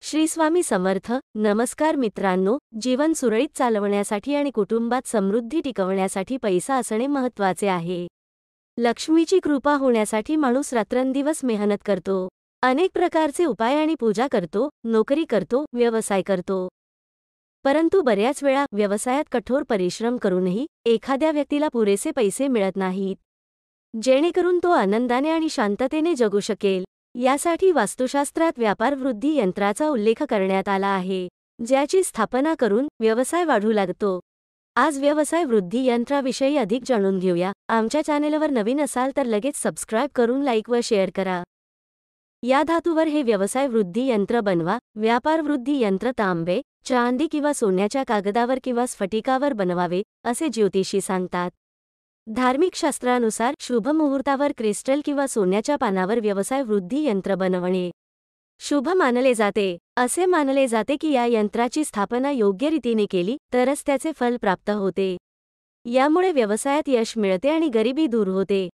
श्री स्वामी समर्थ. नमस्कार मित्रांनो, जीवन सुरळीत चालवण्यासाठी आणि कुटुंबात समृद्धी टिकवण्यासाठी पैसा असणे महत्त्वाचे आहे. लक्ष्मीची कृपा होण्यासाठी माणूस रात्रंदिवस मेहनत करतो. अनेक प्रकारचे उपाय आणि पूजा करतो, नोकरी करतो, व्यवसाय करतो. परंतु बऱ्याच वेळा व्यवसायात कठोर परिश्रम करूनही एखाद्या व्यक्तीला पुरेसे पैसे मिळत नाहीत, जेणेकरून तो आनंदाने आणि शांततेने जगू शकेल. यासाठी वास्तुशास्त्रात व्यापार वृद्धी यंत्राचा उल्लेख करण्यात आला आहे, ज्याची स्थापना करून व्यवसाय वाढू लागतो. आज व्यवसाय वृद्धी यंत्राविषयी अधिक जाणून घेऊया. आमच्या चॅनेलवर नवीन असाल तर लगेच सबस्क्राईब करून लाईक व शेअर करा. या धातूवर हे व्यवसाय वृद्धी यंत्र बनवा. व्यापार वृद्धी यंत्र तांबे, चांदी किंवा सोन्याच्या कागदावर किंवा स्फटिकावर बनवावे असे ज्योतिषी सांगतात. धार्मिक शास्त्रानुसार शुभ मुहूर्तावर क्रिस्टल किंवा सोन्याच्या पानावर व्यवसाय वृद्धी यंत्र बनवणे शुभ मानले जाते. असे मानले जाते की या यंत्राची स्थापना योग्य रीतीने केली तरच त्याचे फल प्राप्त होते. यामुळे व्यवसायात यश मिळते आणि गरिबी दूर होते.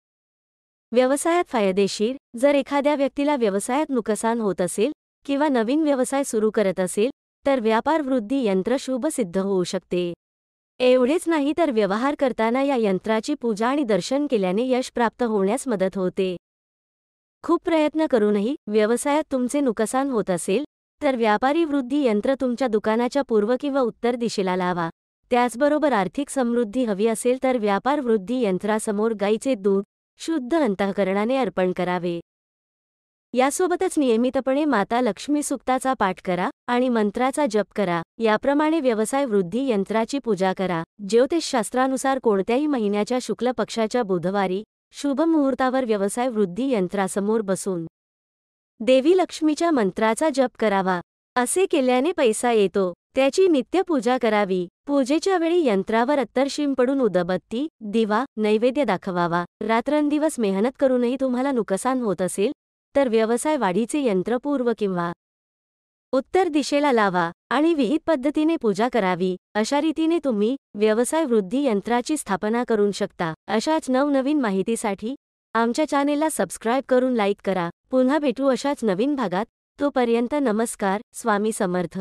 व्यवसायात फायदेशीर. जर एखाद्या व्यक्तीला व्यवसायात नुकसान होत असेल किंवा नवीन व्यवसाय सुरू करत असेल तर व्यापार वृद्धी यंत्र शुभ सिद्ध होऊ शकते. एवढेच नाही तर व्यवहार करताना या यंत्राची पूजा आणि दर्शन केल्याने यश प्राप्त होण्यास मदत होते. खूप प्रयत्न करूनही व्यवसायात तुमचे नुकसान होत असेल तर व्यापारी वृद्धी यंत्र तुमच्या दुकानाच्या पूर्व किंवा उत्तर दिशेला लावा. त्याचबरोबर आर्थिक समृद्धी हवी असेल तर व्यापार वृद्धी यंत्रासमोर गाईचे दूध शुद्ध अंतःकरणाने अर्पण करावे. यासोबतच नियमितपणे माता लक्ष्मी सूक्ताचा पाठ करा आणि मंत्राचा जप करा. याप्रमाणे व्यवसाय वृद्धी यंत्राची पूजा करा. ज्योतिषशास्त्रानुसार कोणत्याही महिन्याच्या शुक्ल पक्षाच्या बुधवारी शुभ मुहूर्तावर व्यवसाय वृद्धी यंत्रासमोर बसून देवी लक्ष्मीच्या मंत्राचा जप करावा. असे केल्याने पैसा येतो. त्याची नित्य पूजा करावी. पूजेच्या वेळी यंत्रावर अत्तर शिंपडून उदबत्ती, दिवा, नैवेद्य दाखवावा. रात्रंदिवस मेहनत करूनही तुम्हाला नुकसान होत असेल तर व्यवसाय वाढीचे यंत्र पूर्व किंवा उत्तर दिशेला लावा आणि विहित पद्धतीने पूजा करावी. अशा रीतीने तुम्ही व्यवसाय वृद्धी यंत्राची स्थापना करू शकता. अशाच नवनवीन माहितीसाठी आमच्या चॅनेलला सबस्क्राईब करून लाईक करा. पुन्हा भेटू अशाच नवीन भागात. तोपर्यंत नमस्कार. स्वामी समर्थ.